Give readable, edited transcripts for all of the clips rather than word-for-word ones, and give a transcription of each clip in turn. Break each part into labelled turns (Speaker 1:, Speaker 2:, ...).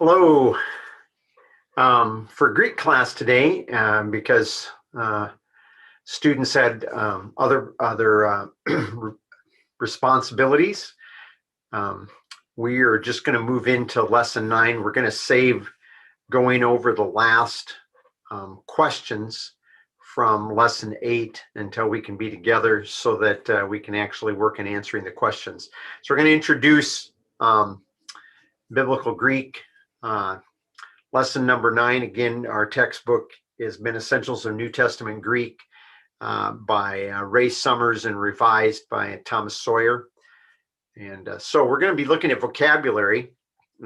Speaker 1: Hello. For Greek class today, because students had other responsibilities, um, we are just going to move into lesson 9. We're going to save going over the last questions from lesson 8 until we can be together so that we can actually work in answering the questions. So we're going to introduce Biblical Greek. Lesson number 9, again, our textbook has been Essentials of New Testament Greek by Ray Summers and revised by Thomas Sawyer. And so we're going to be looking at vocabulary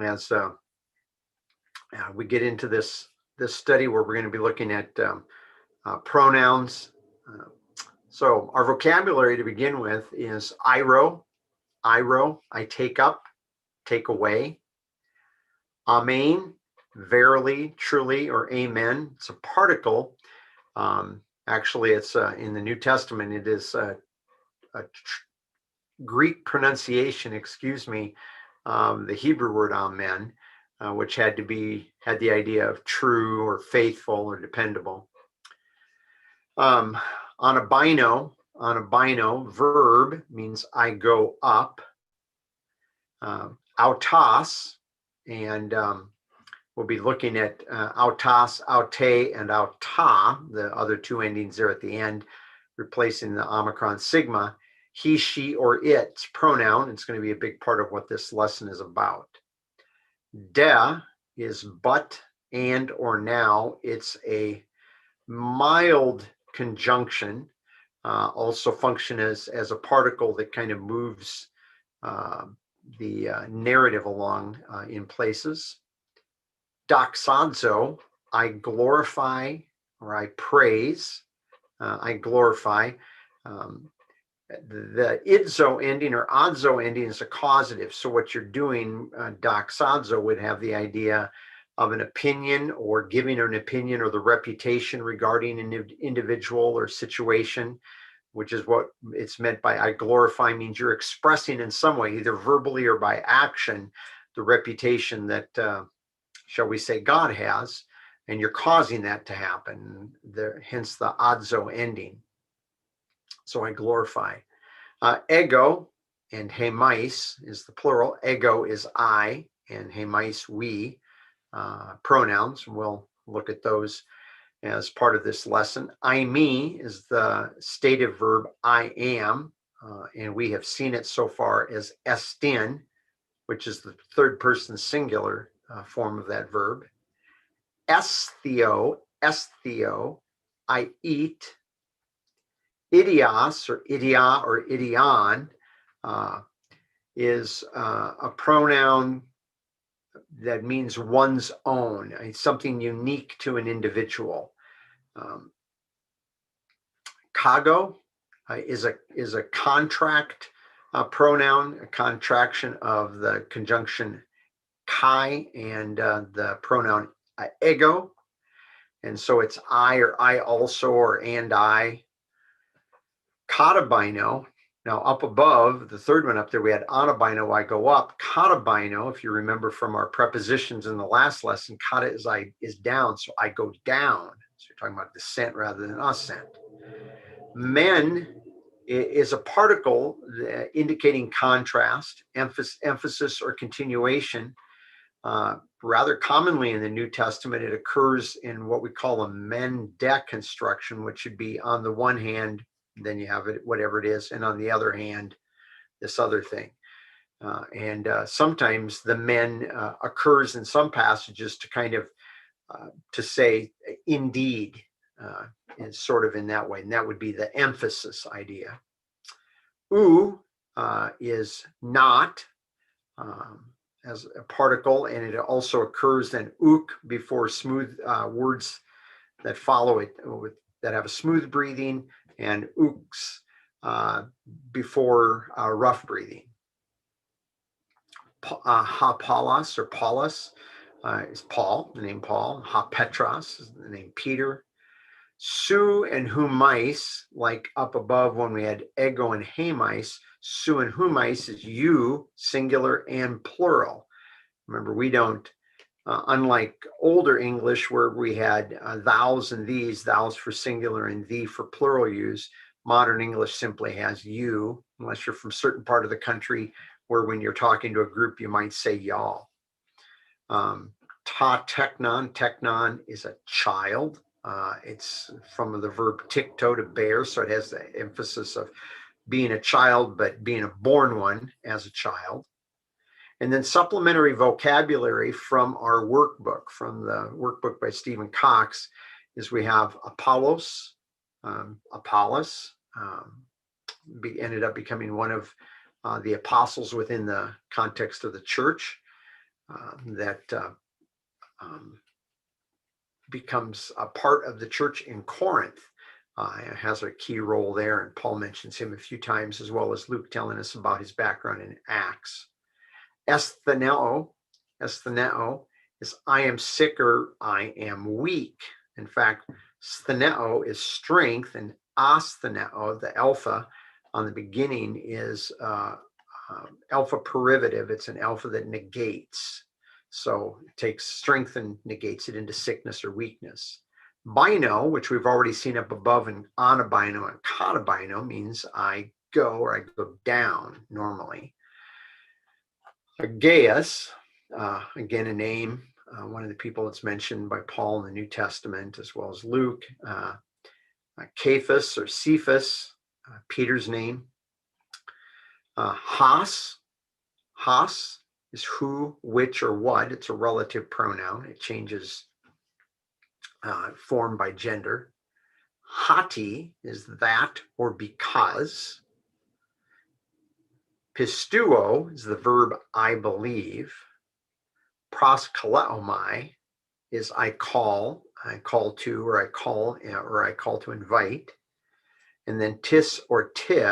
Speaker 1: as we get into this study where we're going to be looking at pronouns. So our vocabulary to begin with is iro, I take up, take away. Amen, verily, truly, or amen. It's a particle. Actually, it's in the New Testament. It is a Greek pronunciation, the Hebrew word amen, which had the idea of true or faithful or dependable. Anabino, verb means I go up. Autos, and we'll be looking at autos, aute, and auta, the other two endings there at the end, replacing the omicron sigma. He, she, or it's pronoun. It's going to be a big part of what this lesson is about. De is but, and, or now. It's a mild conjunction, also function as a particle that kind of moves the narrative along in places. Doxazo, I glorify or I praise, I glorify. The idzo ending or adzo ending is a causative. So what you're doing, doxazo, would have the idea of an opinion or giving an opinion or the reputation regarding an individual or situation, which is what it's meant by I glorify, means you're expressing in some way, either verbally or by action, the reputation that, shall we say, God has, and you're causing that to happen, hence the adzo ending. So I glorify. Ego and hemais is the plural. Ego is I, and hemais we, pronouns. We'll look at those as part of this lesson. I, me is the stative verb I am, and we have seen it so far as estin, which is the third person singular form of that verb. Estheo, I eat. Idios or idia or idion is a pronoun that means one's own. It's something unique to an individual. Kago is a contract pronoun, a contraction of the conjunction kai and the pronoun ego. And so it's I or I also or and I. Katabino, now up above, the third one up there, we had anabino, I go up. Katabino, if you remember from our prepositions in the last lesson, kata is down, so I go down. So you're talking about descent rather than ascent. Men is a particle indicating contrast, emphasis, or continuation. Rather commonly in the New Testament, it occurs in what we call a men deconstruction, which should be on the one hand, then you have it, whatever it is, and on the other hand, this other thing. And sometimes the men occurs in some passages to kind of to say indeed, is sort of in that way, and that would be the emphasis idea. U is not as a particle, and it also occurs then uk before smooth words that follow it that have a smooth breathing, and ooks before rough breathing. Ha-Paulos or Paulus is Paul, the name Paul. Ha-Petros is the name Peter. Su and humais, like up above when we had ego and hemais, su and humais is you, singular and plural. Remember, we don't Unlike older English where we had thous and these, thous for singular and thee for plural use, modern English simply has you, unless you're from a certain part of the country where when you're talking to a group, you might say y'all. Ta teknon, teknon is a child. It's from the verb tikto, to bear, so it has the emphasis of being a child, but being a born one as a child. And then supplementary vocabulary from our workbook, from the workbook by Stephen Cox, is we have Apollos, Apollos, ended up becoming one of the apostles within the context of the church, that becomes a part of the church in Corinth. Has a key role there, and Paul mentions him a few times, as well as Luke telling us about his background in Acts. Estheneo is I am sick or I am weak. In fact, stheneo is strength, and astheneo, the alpha on the beginning, is alpha privative. It's an alpha that negates. So it takes strength and negates it into sickness or weakness. Bino, which we've already seen up above, and anabino and katabino means I go or I go down normally. Gaius, again, a name, one of the people that's mentioned by Paul in the New Testament, as well as Luke. Cephas or Cephas, Peter's name. Has is who, which, or what. It's a relative pronoun. It changes form by gender. Hati is that or because. Pistuo is the verb I believe. Proskaleomai is I call to, or I call to invite. And then tis or ti,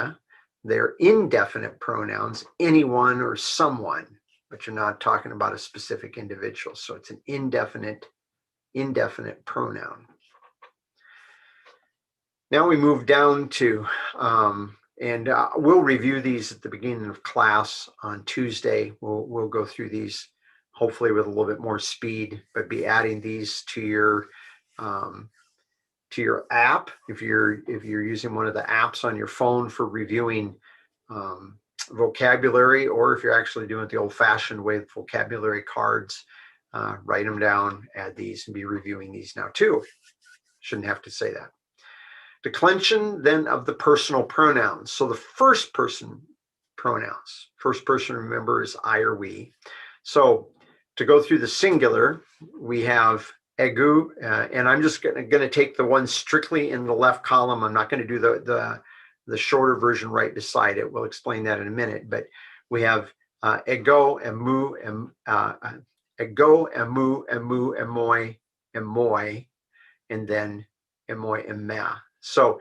Speaker 1: they're indefinite pronouns, anyone or someone, but you're not talking about a specific individual. So it's an indefinite pronoun. Now we move down to, and we'll review these at the beginning of class on Tuesday. We'll go through these hopefully with a little bit more speed, but be adding these to your app if you're using one of the apps on your phone for reviewing vocabulary, or if you're actually doing it the old-fashioned way with vocabulary cards, write them down, add these, and be reviewing these now too. Shouldn't have to say that. Declension then of the personal pronouns. So the first person pronouns. First person, remember, is I or we. So to go through the singular, we have egu, and I'm just going to take the one strictly in the left column. I'm not going to do the shorter version right beside it. We'll explain that in a minute. But we have ego, emu, ego, emu, emoi, emoi, and then emoi, emma. So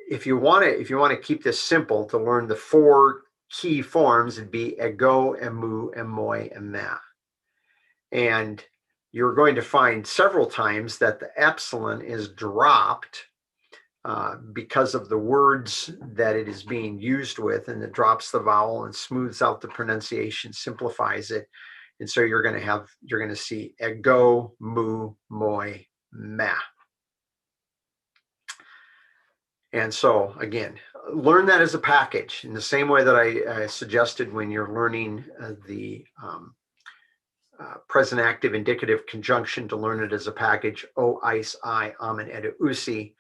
Speaker 1: if you want to keep this simple, to learn the four key forms, it'd be ego, emu, emoi, emma. And you're going to find several times that the epsilon is dropped because of the words that it is being used with, and it drops the vowel and smooths out the pronunciation, simplifies it. And so you're going to see ego, mu, moi, ma. And so again, learn that as a package in the same way that I suggested when you're learning the present active indicative conjunction, to learn it as a package, o, ice, I, amen, edu, usi.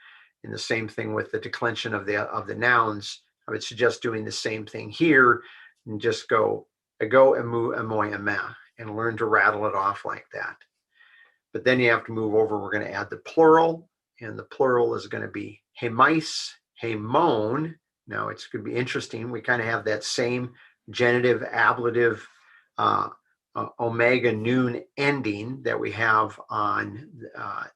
Speaker 1: And the same thing with the declension of the nouns. I would suggest doing the same thing here, and just go ego, emu, emoi, emma, and learn to rattle it off like that. But then you have to move over. We're going to add the plural, and the plural is going to be hemais, hemon. Now it's going to be interesting. We kind of have that same genitive, ablative, omega noon ending that we have on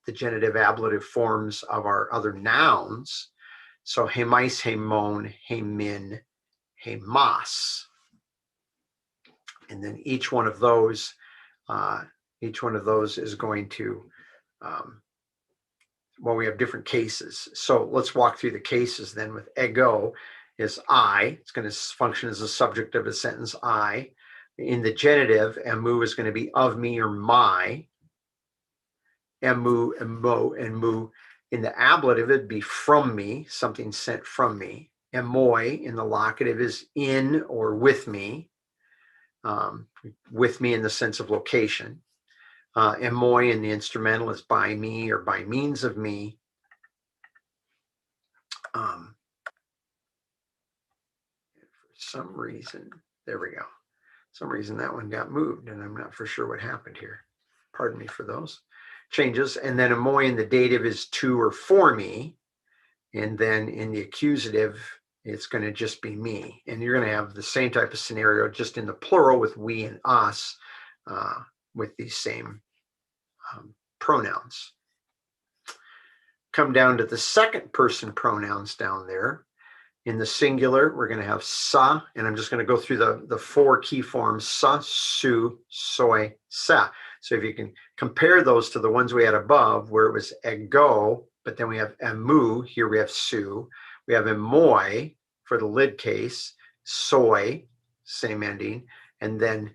Speaker 1: the genitive ablative forms of our other nouns. So hemais, hemon, hemin, hemas. And then each one of those is going to, well, we have different cases. So let's walk through the cases then. With ego is I. It's going to function as a subject of a sentence, I. In the genitive, emu is going to be of me or my. Emu, emo, and mu. In the ablative, it'd be from me, something sent from me. Emoi in the locative is in or with me in the sense of location. Emoi in the instrumental is by me or by means of me. For some reason, there we go. Some reason that one got moved, and I'm not for sure what happened here. Pardon me for those changes. And then emoi in the dative is to or for me. And then in the accusative, it's going to just be me. And you're going to have the same type of scenario just in the plural with we and us with these same pronouns. Come down to the second person pronouns down there. In the singular, we're going to have sa, and I'm just going to go through the four key forms, sa, su, soy, sa. So if you can compare those to the ones we had above, where it was ego, but then we have emu, here we have su. We have emoi for the lid case, soy, same ending, and then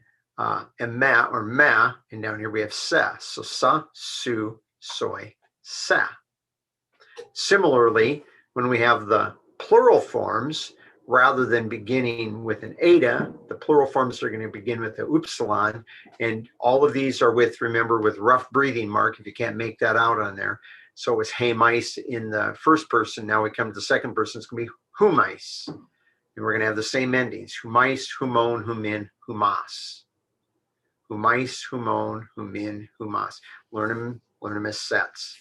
Speaker 1: ema or ma, and down here we have sa. So sa, su, soy, sa. Similarly, when we have the plural forms, rather than beginning with an eta, the plural forms are going to begin with the upsilon, and all of these are with, remember, with rough breathing mark, if you can't make that out on there. So it was hey mice in the first person. Now we come to the second person, it's going to be humais. And we're going to have the same endings, humais, humon, humin, humas. Humais, humon, humin, humas. Learn them as sets.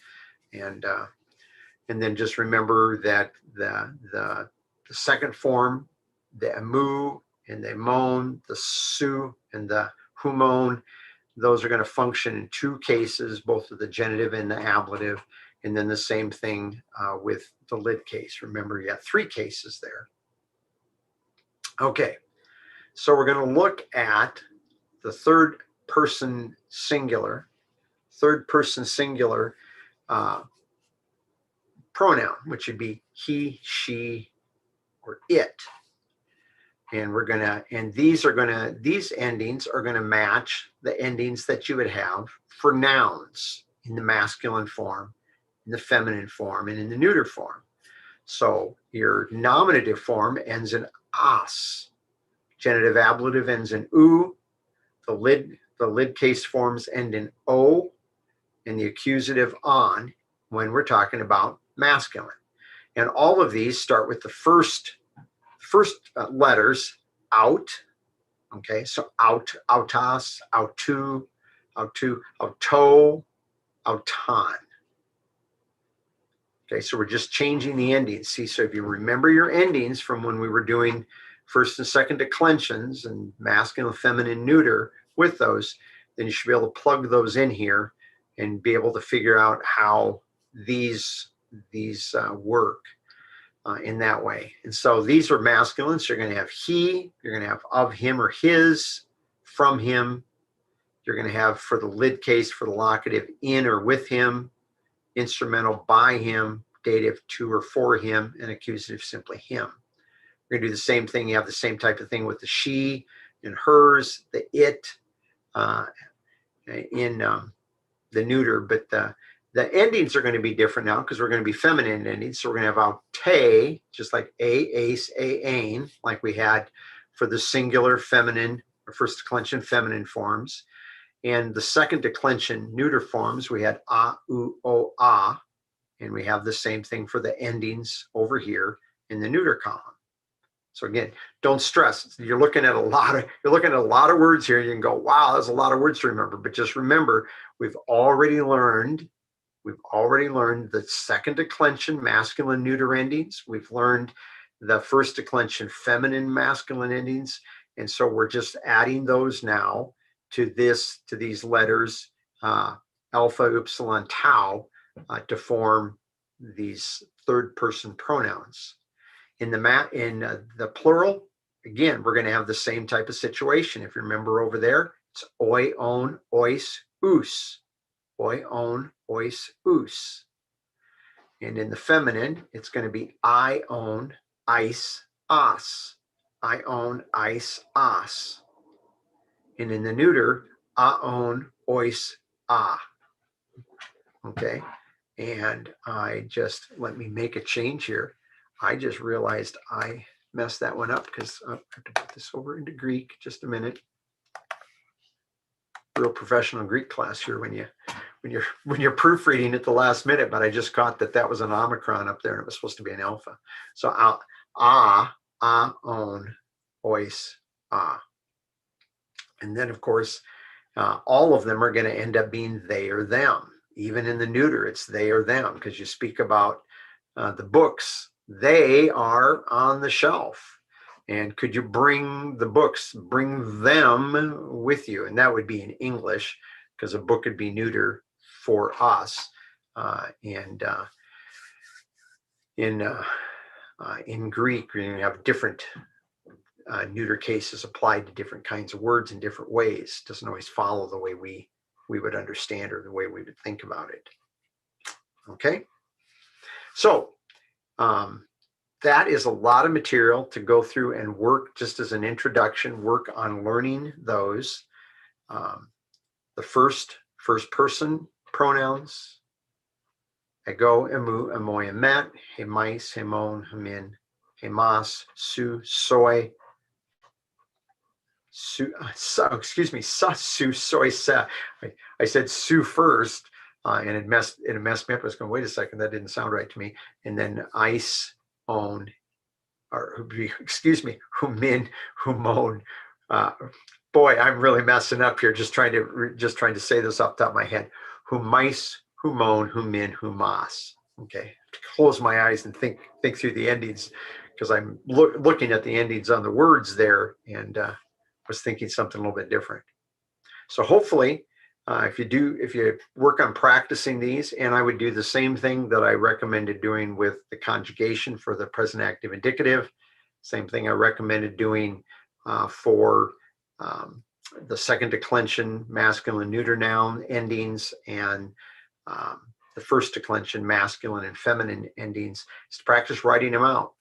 Speaker 1: And then just remember that the second form, the emu and the emon, the su and the humon, those are going to function in two cases, both of the genitive and the ablative. And then the same thing with the lid case. Remember, you got three cases there. Okay, so we're going to look at the third person singular pronoun, which would be he, she, or it. And these endings are gonna match the endings that you would have for nouns in the masculine form, in the feminine form, and in the neuter form. So your nominative form ends in as. Genitive ablative ends in u. The lid case forms end in o, and the accusative on when we're talking about masculine. And all of these start with the first letters out. Okay, so out, autas, autu, auto, autan. Okay, so we're just changing the endings. See, so if you remember your endings from when we were doing first and second declensions and masculine, feminine, neuter with those, then you should be able to plug those in here and be able to figure out how these work in that way. And so these are masculine. So you're going to have he, you're going to have of him or his, from him. You're going to have for the lid case, for the locative, in or with him, instrumental by him, dative to or for him, and accusative simply him. We're going to do the same thing. You have the same type of thing with the she and hers, the it in the neuter, but the endings are going to be different now because we're going to be feminine endings. So we're going to have aute, just like a, ace, a, ain, like we had for the singular feminine or first declension feminine forms. And the second declension neuter forms, we had a, u, o, a, and we have the same thing for the endings over here in the neuter column. So again, don't stress. You're looking at a lot of words here. You can go, wow, that's a lot of words to remember. But just remember, we've already learned the second declension masculine neuter endings. We've learned the first declension feminine masculine endings. And so we're just adding those now to these letters, alpha, upsilon, tau, to form these third person pronouns. In the plural, again, we're going to have the same type of situation. If you remember over there, it's oi, on, ois, us. Oi, on, ois, us. And in the feminine, it's going to be I own, ice, as. I own, ice, as. And in the neuter, aon, ois, a. Okay. And let me make a change here. I just realized I messed that one up because I have to put this over into Greek. Just a minute. Real professional Greek class here when you're proofreading at the last minute, but I just caught that was an omicron up there and it was supposed to be an alpha. So aon, ois, a. And then of course, all of them are going to end up being they or them. Even in the neuter, it's they or them, because you speak about the books. They are on the shelf. And could you bring the books, bring them with you? And that would be in English, because a book would be neuter for us. And in Greek, you have different neuter cases applied to different kinds of words in different ways. It doesn't always follow the way we would understand or the way we would think about it. Okay, so that is a lot of material to go through and work just as an introduction, work on learning those. The first person pronouns, ego, emu, emoy, emet, hemais, hemon, hemin, hemas, su, soy, excuse me, sa, su, soy, sa. I said su first, and it messed me up. I was going, wait a second, that didn't sound right to me. And then ice, own, or excuse me, humin, humon. Boy, I'm really messing up here. Just trying to say this off the top of my head. Humais, humon, humin, humas. Okay, to close my eyes and think through the endings, because I'm looking at the endings on the words there, and was thinking something a little bit different. So hopefully, if you work on practicing these, and I would do the same thing that I recommended doing with the conjugation for the present active indicative, same thing I recommended doing for the second declension masculine neuter noun endings, and the first declension masculine and feminine endings, is to practice writing them out.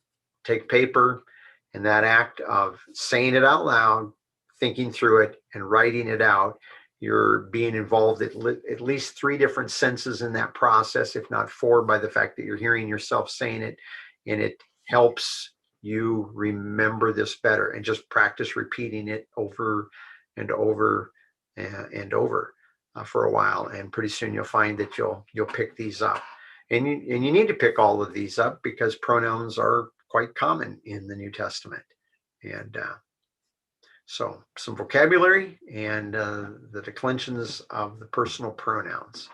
Speaker 1: Take paper, and that act of saying it out loud, thinking through it, and writing it out, you're being involved at least 3 different senses in that process, if not 4, by the fact that you're hearing yourself saying it, and it helps you remember this better, and just practice repeating it over and over and over for a while, and pretty soon you'll find that you'll pick these up. And you need to pick all of these up because pronouns are quite common in the New Testament. And so some vocabulary and the declensions of the personal pronouns.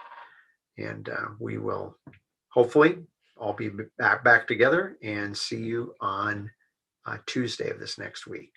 Speaker 1: And we will hopefully all be back together and see you on Tuesday of this next week.